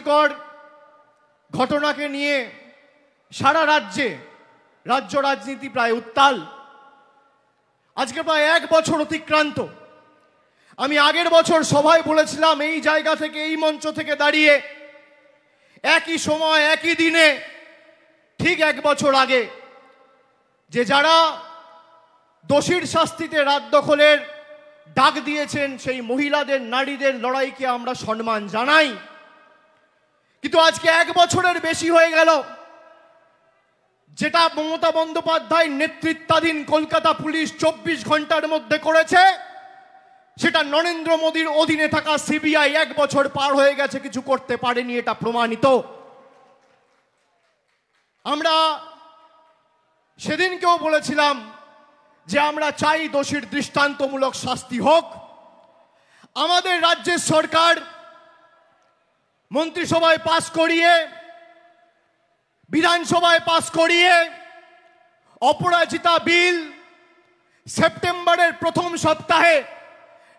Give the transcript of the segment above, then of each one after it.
আরজিকর ঘটনাকে নিয়ে সারা রাজ্য রাজনীতি প্রায় উত্তাল। আজকে প্রায় 1 বছর অতিক্রান্ত। আমি আগের বছর সভায় বলেছিলাম, এই জায়গা থেকে, এই মঞ্চ থেকে দাঁড়িয়ে, একই সময় একই দিনে ঠিক 1 বছর আগে, যে যারা দোষীর শাস্তিতে রাত দখলের ডাক দিয়েছেন সেই মহিলাদের, নারীদের লড়াইকে আমরা সম্মান জানাই। কিন্তু আজকে 1 বছরের বেশি হয়ে গেল, যেটা মমতা বন্দ্যোপাধ্যায় নেতৃত্বাধীন কলকাতা পুলিশ 24 ঘন্টার মধ্যে করেছে, সেটা নরেন্দ্র মোদীর অধীনে থাকা সিবিআই 1 বছর পার হয়ে গেছে, কিছু করতে পারেনি, এটা প্রমাণিত। আমরা সেদিনকেও বলেছিলাম যে আমরা চাই দোষীর দৃষ্টান্তমূলক শাস্তি হোক। আমাদের রাজ্যের সরকার মন্ত্রিসভায় পাস করিয়ে, বিধানসভায় পাস করিয়ে অপরাজিতা বিল সেপ্টেম্বরের প্রথম সপ্তাহে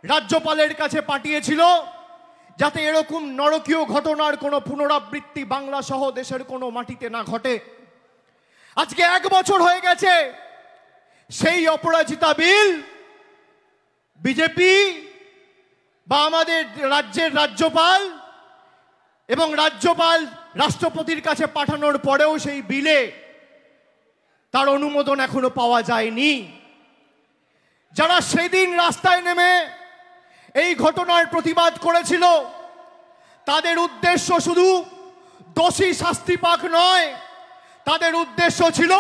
রাজ্যপালের কাছে পাঠিয়েছিল, যাতে এরকম নরকীয় ঘটনার কোনো পুনরাবৃত্তি বাংলা সহ দেশের কোনো মাটিতে না ঘটে। আজকে 1 বছর হয়ে গেছে, সেই অপরাজিতা বিল বিজেপি বা আমাদের রাজ্যের রাজ্যপাল এবং রাজ্যপাল রাষ্ট্রপতির কাছে পাঠানোর পরেও সেই বিলে তার অনুমোদন এখনো পাওয়া যায়নি। যারা সেদিন রাস্তায় নেমে এই ঘটনার প্রতিবাদ করেছিল, তাদের উদ্দেশ্য শুধু দোষী শাস্তি পাক নয়, তাদের উদ্দেশ্য ছিল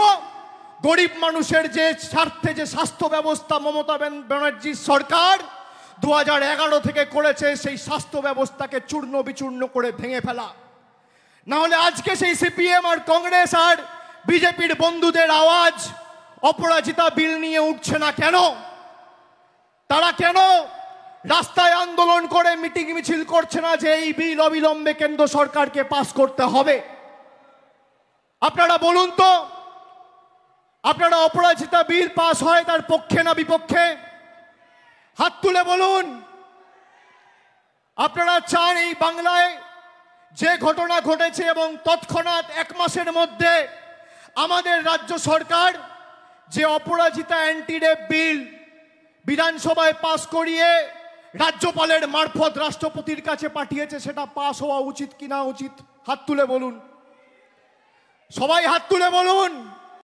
গরিব মানুষের যে স্বার্থে যে স্বাস্থ্য ব্যবস্থা মমতা ব্যানার্জির সরকার 2011 থেকে করেছে, সেই স্বাস্থ্য ব্যবস্থাকে চূর্ণ বিচূর্ণ করে ভেঙে ফেলা। না হলে আজকে সেই সিপিএম আর কংগ্রেস আর বিজেপির বন্ধুদের আওয়াজ অপরাজিতা বিল নিয়ে উঠছে না কেন? তারা কেন রাস্তায় আন্দোলন করে মিটিং মিছিল করছে না যে এই বিল অবিলম্বে কেন্দ্র সরকারকে পাস করতে হবে? আপনারা বলুন তো, আপনারা অপরাজিতা বিল পাস হয় তার পক্ষে না বিপক্ষে? হাত তুলে বলুন। আপনারা চান এই বাংলায় যে ঘটনা ঘটেছে এবং তৎক্ষণাৎ 1 মাসের মধ্যে আমাদের রাজ্য সরকার যে অপরাজিতা অ্যান্টি রেপ বিল বিধানসভায় পাস করিয়ে রাজ্যপালের মারফত রাষ্ট্রপতির কাছে পাঠিয়েছে, সেটা পাস হওয়া উচিত কিনা উচিত? হাত তুলে বলুন, সবাই হাত তুলে বলুন।